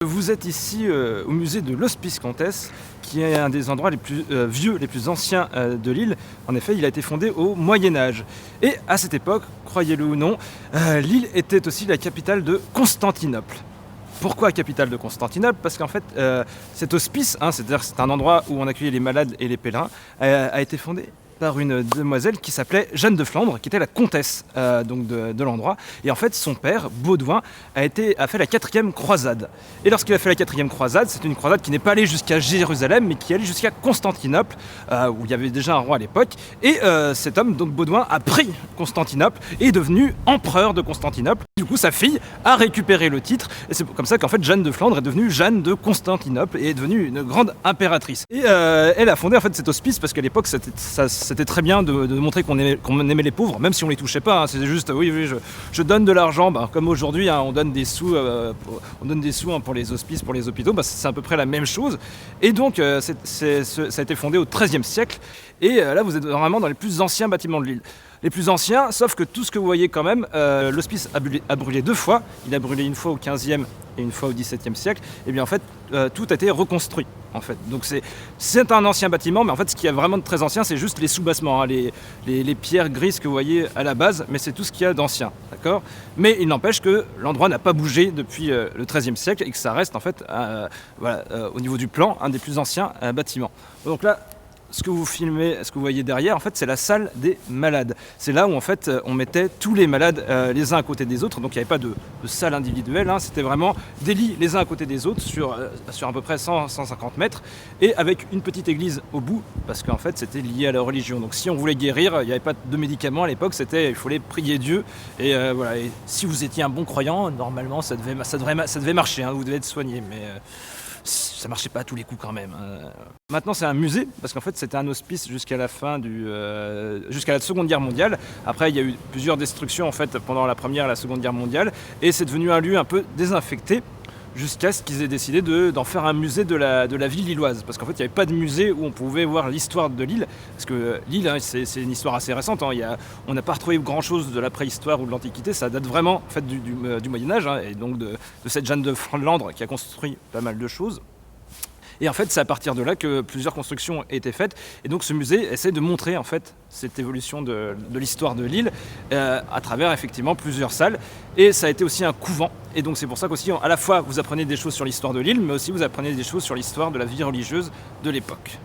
Vous êtes ici au musée de l'Hospice Comtesse, qui est un des endroits les plus vieux, les plus anciens de l'île. En effet, il a été fondé au Moyen-Âge. Et à cette époque, croyez-le ou non, l'île était aussi la capitale de Constantinople. Pourquoi capitale de Constantinople? Parce qu'en fait, cet hospice, c'est-à-dire c'est un endroit où on accueillait les malades et les pèlerins, a été fondé par une demoiselle qui s'appelait Jeanne de Flandre, qui était la comtesse de l'endroit. Et en fait, son père, Baudouin, a fait la 4e croisade. Et lorsqu'il a fait la 4e croisade, c'est une croisade qui n'est pas allée jusqu'à Jérusalem, mais qui est allée jusqu'à Constantinople, où il y avait déjà un roi à l'époque. Et cet homme, donc Baudouin, a pris Constantinople et est devenu empereur de Constantinople. Du coup, sa fille a récupéré le titre. Et c'est comme ça qu'en fait, Jeanne de Flandre est devenue Jeanne de Constantinople et est devenue une grande impératrice. Et elle a fondé en fait cet hospice parce qu'à l'époque, c'était très bien de montrer qu'on aimait les pauvres, même si on les touchait pas. C'est juste, oui, je donne de l'argent, comme aujourd'hui, on donne des sous, pour les hospices, pour les hôpitaux. C'est à peu près la même chose. Et donc, ça a été fondé au XIIIe siècle. Et là, vous êtes vraiment dans les plus anciens bâtiments de l'île. Les plus anciens, sauf que tout ce que vous voyez quand même, l'hospice a brûlé 2 fois. Il a brûlé une fois au XVe et une fois au XVIIe siècle. Et bien en fait, tout a été reconstruit. En fait. Donc c'est un ancien bâtiment, mais en fait ce qu'il y a vraiment de très ancien, c'est juste les soubassements, les pierres grises que vous voyez à la base, mais c'est tout ce qu'il y a d'ancien, d'accord? Mais il n'empêche que l'endroit n'a pas bougé depuis le XIIIe siècle et que ça reste en fait, au niveau du plan, un des plus anciens bâtiments. Donc là, ce que vous filmez, ce que vous voyez derrière, en fait, c'est la salle des malades. C'est là où en fait on mettait tous les malades les uns à côté des autres. Donc il n'y avait pas de salle individuelle. C'était vraiment des lits les uns à côté des autres sur à peu près 100-150 mètres et avec une petite église au bout parce qu'en fait c'était lié à la religion. Donc si on voulait guérir, il n'y avait pas de médicaments à l'époque. Il fallait prier Dieu et voilà. Et si vous étiez un bon croyant, normalement ça devait marcher. Vous devez être soigné, mais ça marchait pas à tous les coups quand même. Maintenant c'est un musée parce qu'en fait c'était un hospice jusqu'à la jusqu'à la Seconde Guerre mondiale. Après il y a eu plusieurs destructions en fait pendant la Première et la Seconde Guerre mondiale et c'est devenu un lieu un peu désinfecté jusqu'à ce qu'ils aient décidé d'en faire un musée de la ville lilloise. Parce qu'en fait il n'y avait pas de musée où on pouvait voir l'histoire de l'île parce que l'île c'est une histoire assez récente. On n'a pas retrouvé grand chose de la préhistoire ou de l'Antiquité, ça date vraiment en fait, du Moyen-Âge et donc de cette Jeanne de Flandre qui a construit pas mal de choses. Et en fait, c'est à partir de là que plusieurs constructions étaient faites. Et donc, ce musée essaie de montrer en fait cette évolution de l'histoire de l'île à travers effectivement plusieurs salles. Et ça a été aussi un couvent. Et donc, c'est pour ça qu'aussi, à la fois, vous apprenez des choses sur l'histoire de l'île, mais aussi vous apprenez des choses sur l'histoire de la vie religieuse de l'époque.